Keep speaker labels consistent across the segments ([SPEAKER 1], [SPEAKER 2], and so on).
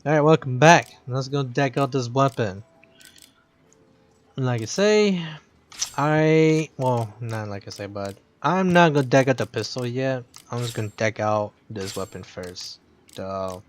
[SPEAKER 1] Alright, welcome back. Let's go deck out this weapon. Like I say, well, not like I say, but I'm not gonna deck out the pistol yet. I'm just gonna deck out this weapon first. The,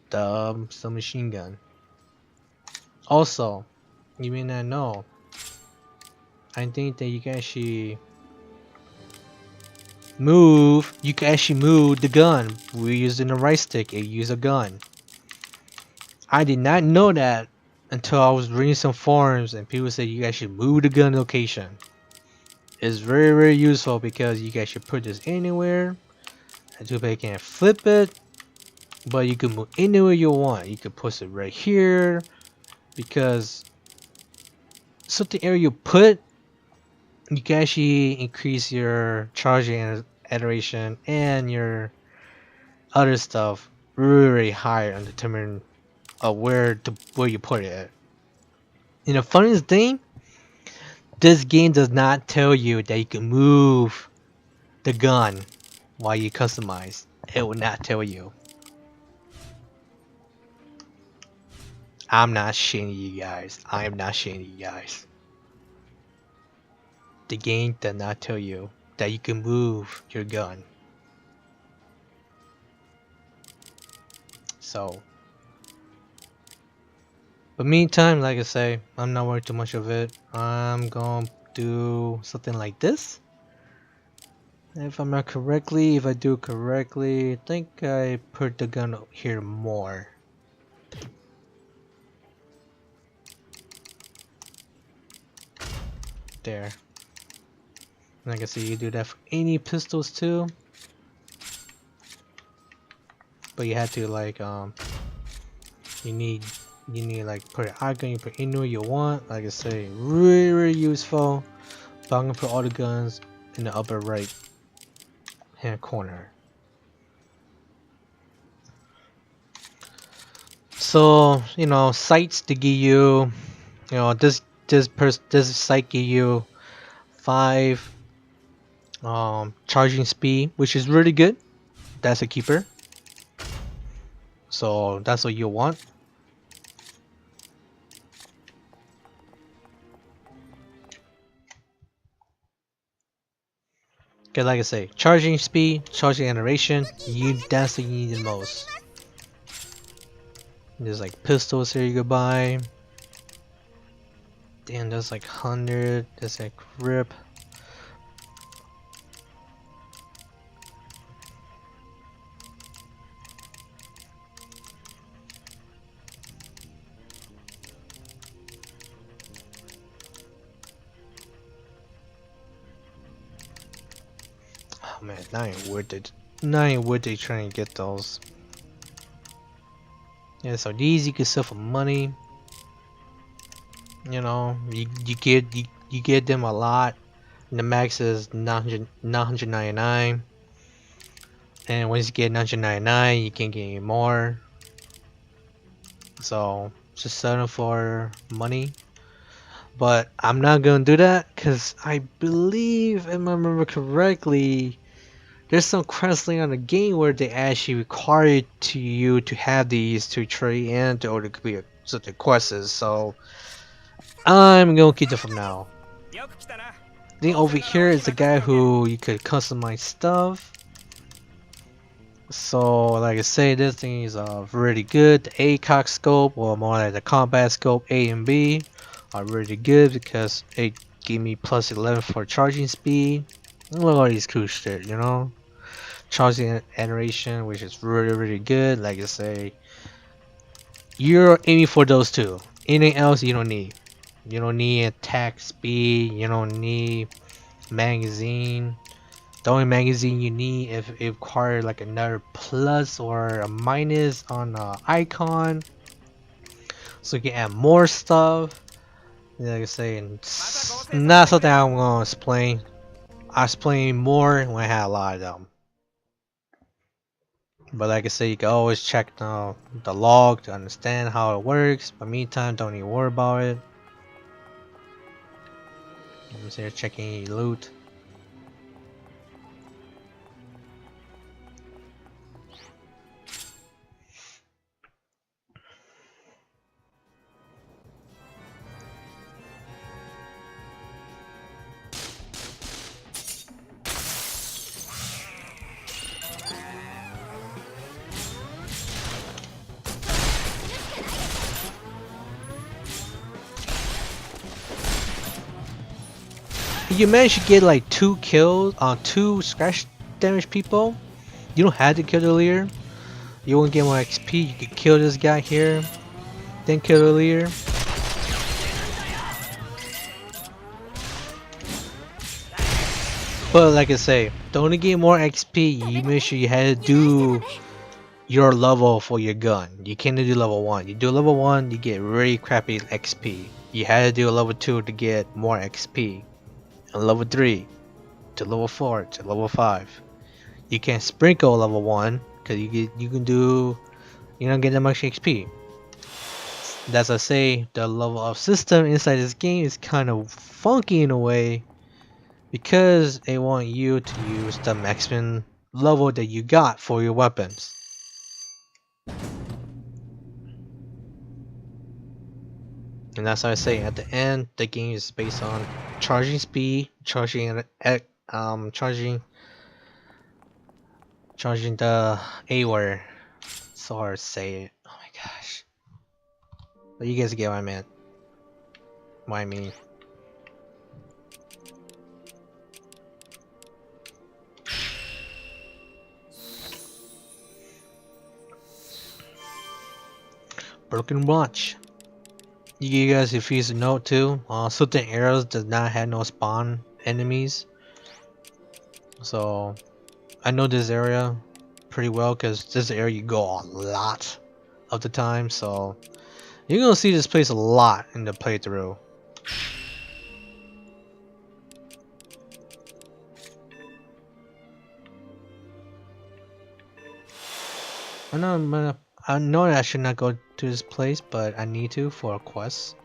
[SPEAKER 1] the submachine gun. Also, you may not know, I think that you can actually move the gun. We're using the right stick, it use a gun. I did not know that until I was reading some forums and people said you guys should move the gun location. It's very useful because you guys should put this anywhere. And too bad you can't flip it, but you can move anywhere you want. You can put it right here because something area you put, you can actually increase your charging iteration and your other stuff really high and determine where you put it. And the funniest thing, this game does not tell you that you can move the gun while you customize. It will not tell you. I'm not shitting you guys. I am not shitting you guys. The game does not tell you that you can move your gun. So, but meantime, like I say, I'm not worried too much of it. I'm gonna do something like this. If I'm not correctly, if I do correctly, I think I put the gun here more. There. Like I say, you do that for any pistols too. But you have to like you need like put an icon, you put anywhere you want. Like I say, really useful. But I'm gonna put all the guns in the upper right hand corner. So sights to give you, this sight give you 5 charging speed, which is really good. That's a keeper. So that's what you want. Okay, like I say, charging speed, charging generation, that's what you need the most. There's like pistols here you could buy. Damn, there's like 100. There's like grip. Oh man, not even worth it. Not even worth it trying to get those. Yeah, so these you can sell for money. You get them a lot. And the max is 999. And once you get 999, you can't get any more. So just sell them for money. But I'm not gonna do that because I believe, if I remember correctly, there's some questing on the game where they actually require you to have these to trade in to order to complete certain quests. So I'm gonna keep it from now. Then over here is the guy who you could customize stuff. So like I say, this thing is really good. The ACOG scope, or more like the combat scope A and B, are really good because it gave me plus 11 for charging speed. Look at all these cool shit, charging iteration, which is really good. Like I say, you're aiming for those two. Anything else you don't need. You don't need attack speed. You don't need magazine. The only magazine you need if it requires like another plus or a minus on the icon, so you can add more stuff. Like I say, not something I'm gonna explain. I'll explain more when I have a lot of them. But like I say, you can always check the log to understand how it works. But meantime, don't even worry about it. I'm just here checking your loot. You manage to get like 2 kills on 2 scratch damage people. You don't have to kill the leader. You won't get more XP. You can kill this guy here, then kill the leader. But like I say, to only get more XP, you make sure you had to do your level for your gun. You can't do level 1. You do level 1, you get really crappy XP. You had to do a level 2 to get more XP. And level 3 to level 4 to level 5. You can't sprinkle level 1 because you don't get that much XP. As I say, the level of system inside this game is kind of funky in a way because they want you to use the maximum level that you got for your weapons. And that's why I say at the end the game is based on charging speed, charging the A-word. So hard to say it. Oh my gosh. But you guys get what I meant. What I mean. Broken watch. You guys, if you note too, certain areas does not have no spawn enemies. So I know this area pretty well because this area you go a lot of the time. So you're gonna see this place a lot in the playthrough. I know that I should not go to this place, but I need to for a quest.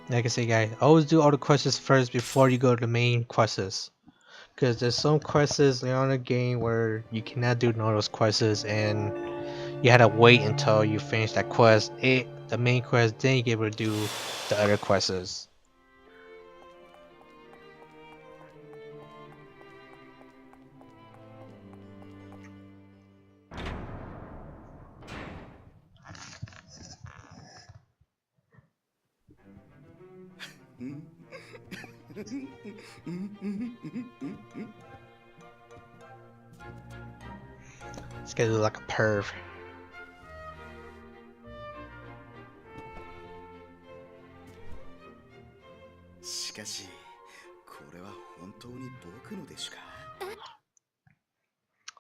[SPEAKER 1] Like I say, guys, always do all the quests first before you go to the main quests. Because there's some quests on the game where you cannot do all those quests and you had to wait until you finish that quest, the main quest, then you get able to do the other quests. This guy looks like a perv.
[SPEAKER 2] しかし、これは本当に僕のでしゅか?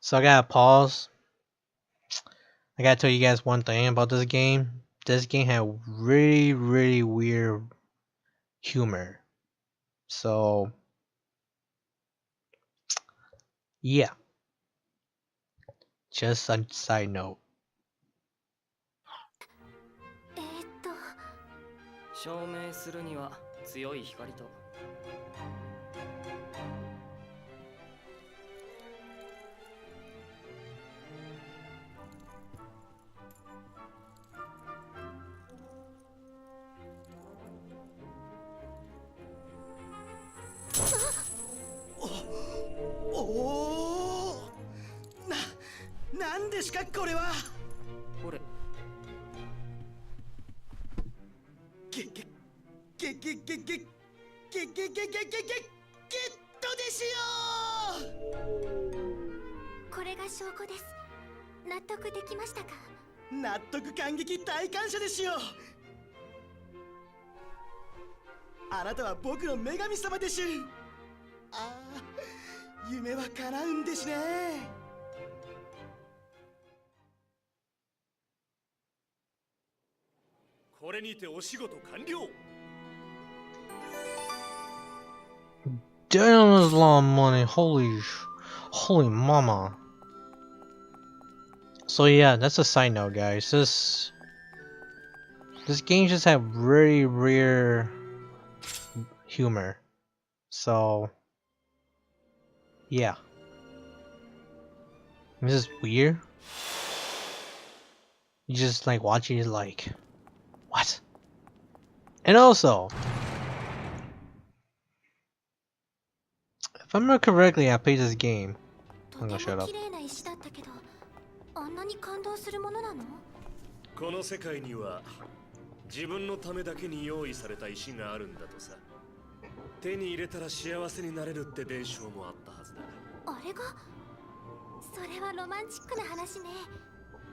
[SPEAKER 1] So I gotta pause. I gotta tell you guys one thing about this game. This game had really weird humor. So yeah. Just a side note.
[SPEAKER 3] 証明するには強い光と
[SPEAKER 2] なんですかこれは。
[SPEAKER 3] これ
[SPEAKER 2] ゲットですよ。
[SPEAKER 4] これが証拠です。納得できましたか？
[SPEAKER 2] 納得感激大感謝ですよ。あなたは僕の女神様です。ああ、夢は叶うんですね。これにてお仕事完了。
[SPEAKER 1] Damn, that's a lot of money. Holy mama. So yeah, that's a side note, guys. This game just have really rare humor. So yeah, this is weird. You just like watching it like, what? And also, If I remember correctly, I played this game.
[SPEAKER 4] と
[SPEAKER 1] I'm
[SPEAKER 4] て
[SPEAKER 1] gonna shut
[SPEAKER 4] も
[SPEAKER 1] up.
[SPEAKER 4] 綺麗な石だったけど、あんなに感動するものなの？
[SPEAKER 5] この世界には自分のためだけに用意された石があるんだとさ。手に入れたら幸せになれるって伝承もあったはずだ。
[SPEAKER 4] あれが？それはロマンチックな話ね。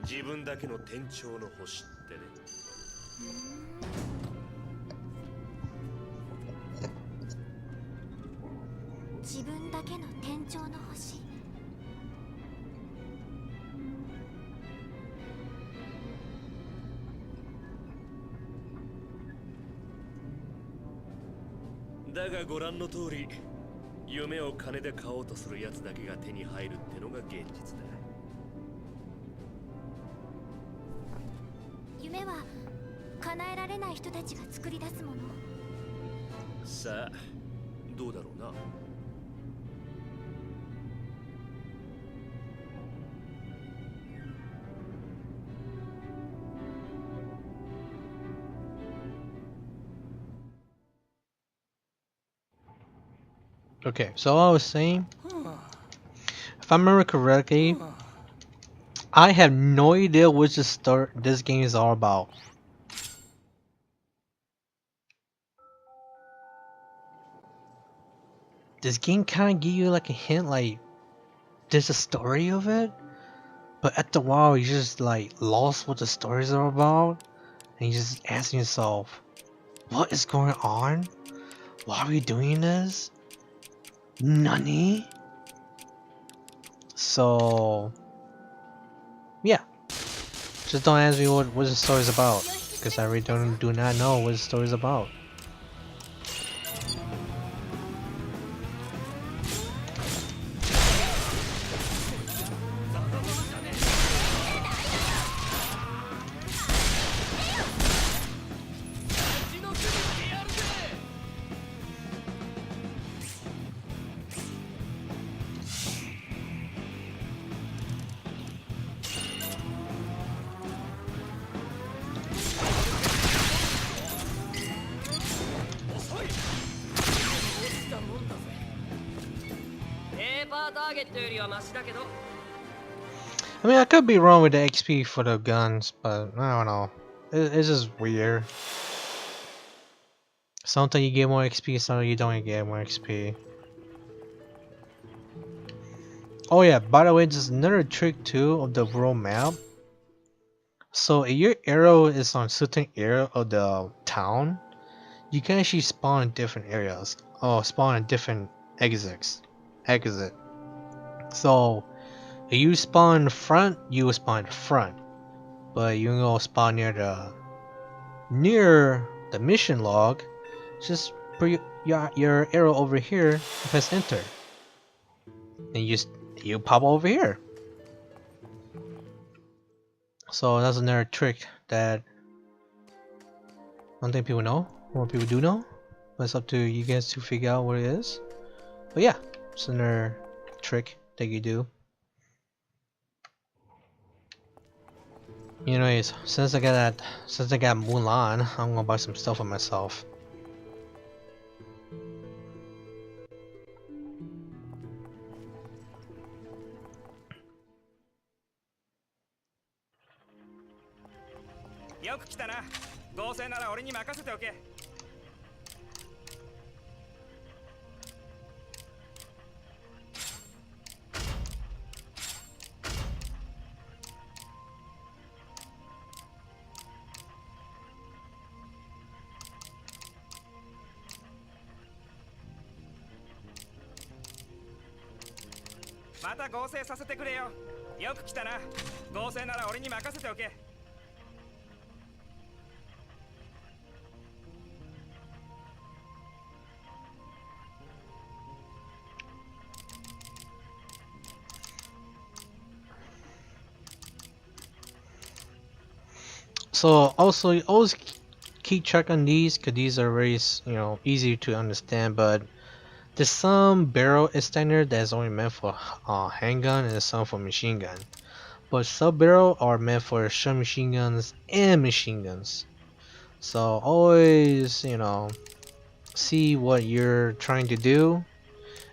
[SPEAKER 5] 自分だけの天頂の星ってね。
[SPEAKER 4] 自分だけの天頂の星。
[SPEAKER 5] だがご覧の通り、夢を金で買おうとするやつだけが手に入るってのが現実だ。
[SPEAKER 4] 夢は叶えられない人たちが作り出すもの。
[SPEAKER 5] さあ、どうだろうな。
[SPEAKER 1] Okay, so I was saying, if I remember correctly, I have no idea what this game is all about. This game kind of give you like a hint, like there's a story of it, but after a while you just like lost what the stories are about, and you just asking yourself, what is going on? Why are we doing this? Nani? So yeah, just don't ask me what the story's about, because I really do not know what the story's about. I mean, I could be wrong with the XP for the guns, but I don't know. It's just weird. Sometimes you get more XP, sometimes you don't get more XP. Oh yeah, by the way, there's another trick too of the world map. So if your arrow is on certain area of the town, you can actually spawn in different areas. Oh, spawn in different exits. So if you spawn in the front, you will spawn in the front. But you can go spawn near the mission log. Just put your arrow over here and press enter. And you pop over here. So that's another trick that I don't think people know. More people do know. But it's up to you guys to figure out what it is. But yeah, it's another trick that you do. Anyways, since I got Mulan, I'm gonna buy some stuff for myself. So also, you always keep track on these, because these are very, easy to understand. But there's some barrel extender that's only meant for handgun, and some for machine gun. But sub barrel are meant for submachine guns and machine guns. So always, see what you're trying to do,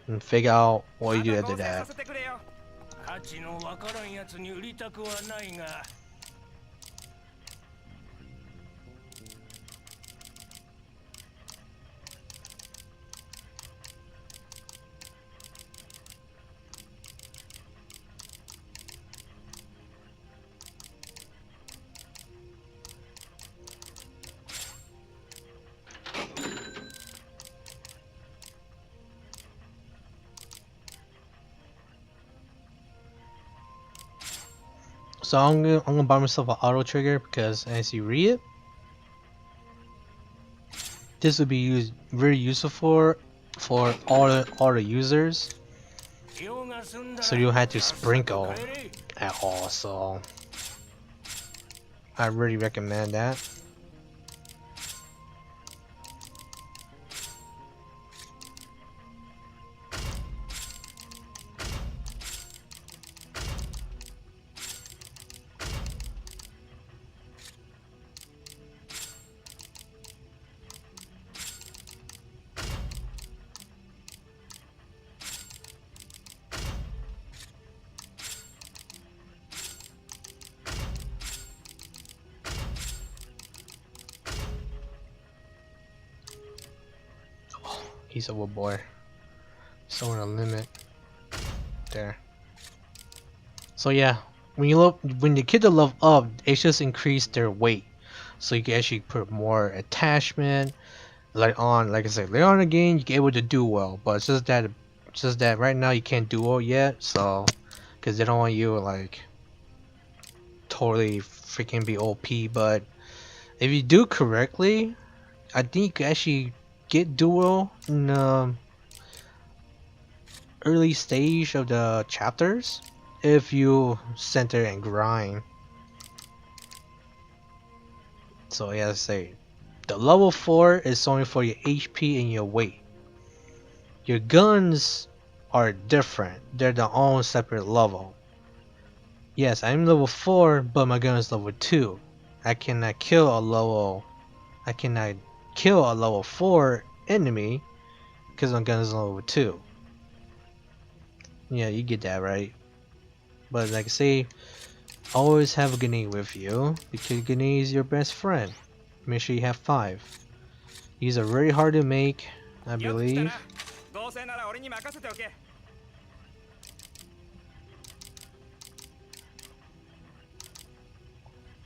[SPEAKER 1] and figure out what you do after that.
[SPEAKER 6] 価値のわからんやつに売りたくはないが。
[SPEAKER 1] So I'm gonna buy myself an auto trigger because as you read it, this would be very useful for all the users. So you don't have to sprinkle at all. So I really recommend that. He's overboard. So on a limit. There. So yeah, when the kids level up, it just increase their weight. So you can actually put more attachment. Like I said, later on in the game you can able to do well, but it's just that right now you can't do well yet. So, because they don't want you like totally freaking be OP. But if you do correctly, I think you can actually get duel in the early stage of the chapters if you center and grind. So yeah, I say the level 4 is only for your HP and your weight. Your guns are different. They're their own separate level. Yes, I'm level 4, but my gun is level 2. I cannot kill a level 4 enemy because my gun is level 2. Yeah, you get that right. But like I say, always have a grenade with you because grenade is your best friend. Make sure you have 5. These are very hard to make, I believe.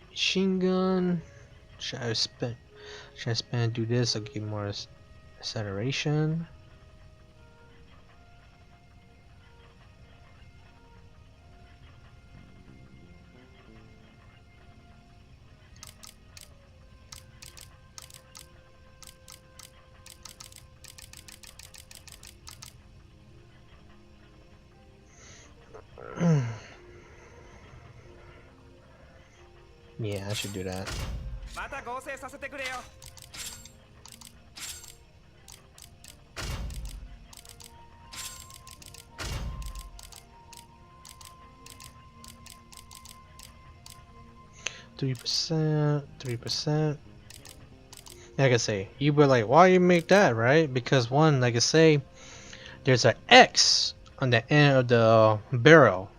[SPEAKER 1] Machine gun. Should I spend and do this? I'll get more acceleration. Yeah, I should do that. 3%. Like I say, you were like, why you make that, right? Because one, like I say, there's an X on the end of the barrel,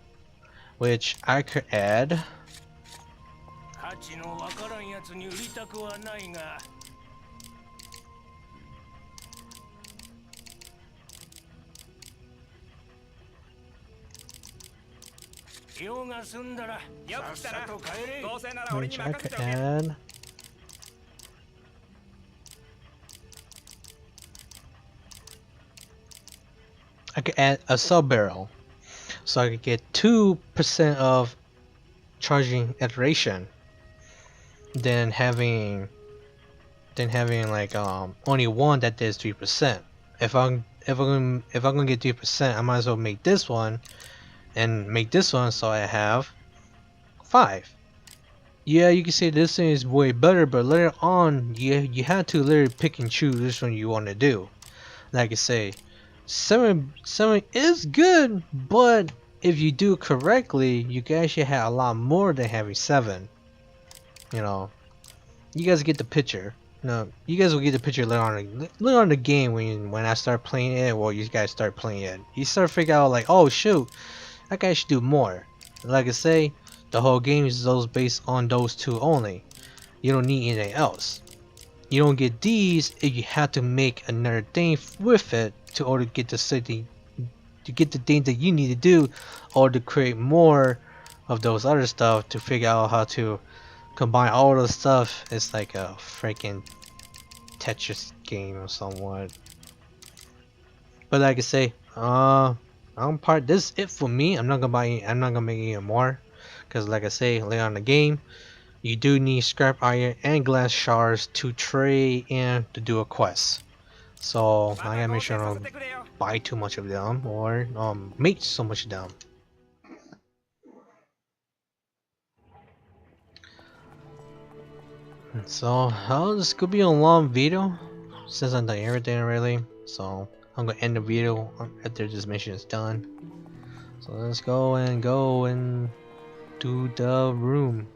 [SPEAKER 1] which I could add. Which I could add. I could add a sub barrel, so I could get 2% of charging iteration. Than having like only one that does 3%. If I'm gonna get 3%, I might as well make this one and make this one so I have 5. Yeah, you can say this thing is way better, but later on you have to literally pick and choose which one you want to do. Like I say, 7 is good, but if you do correctly, you can actually have a lot more than having 7. You know, you guys get the picture. No, you guys will get the picture later on the game when I start playing it. Well, you guys start playing it. You start figure out like, oh shoot, I guy should do more. Like I say, the whole game is those based on those two only. You don't need anything else. You don't get these if you have to make another thing with it to order to get the city, to get the thing that you need to do, or to create more of those other stuff to figure out how to combine all the stuff. It's like a freaking Tetris game or somewhat. But like I say, this is it for me. I'm not gonna make any more, because like I say, later on in the game, you do need scrap iron and glass shards to trade and to do a quest. So I gotta make sure I don't buy too much of them or make so much of them. So this could be a long video since I'm done everything really. So I'm gonna end the video after this mission is done. So let's go and do the room.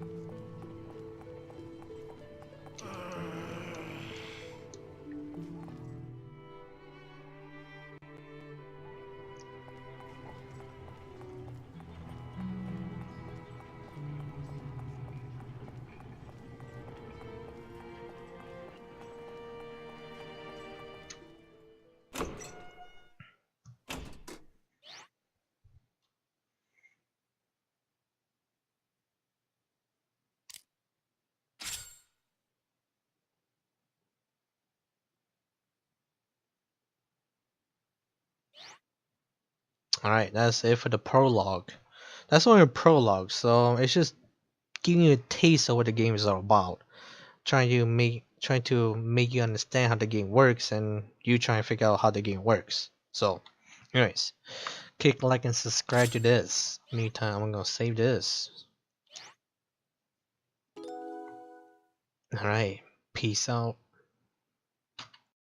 [SPEAKER 1] Alright, that's it for the prologue. That's only a prologue, so it's just giving you a taste of what the game is all about. Trying to make you understand how the game works, and you try and figure out how the game works. So, anyways, click like and subscribe to this. Meantime, I'm gonna save this. Alright, peace out.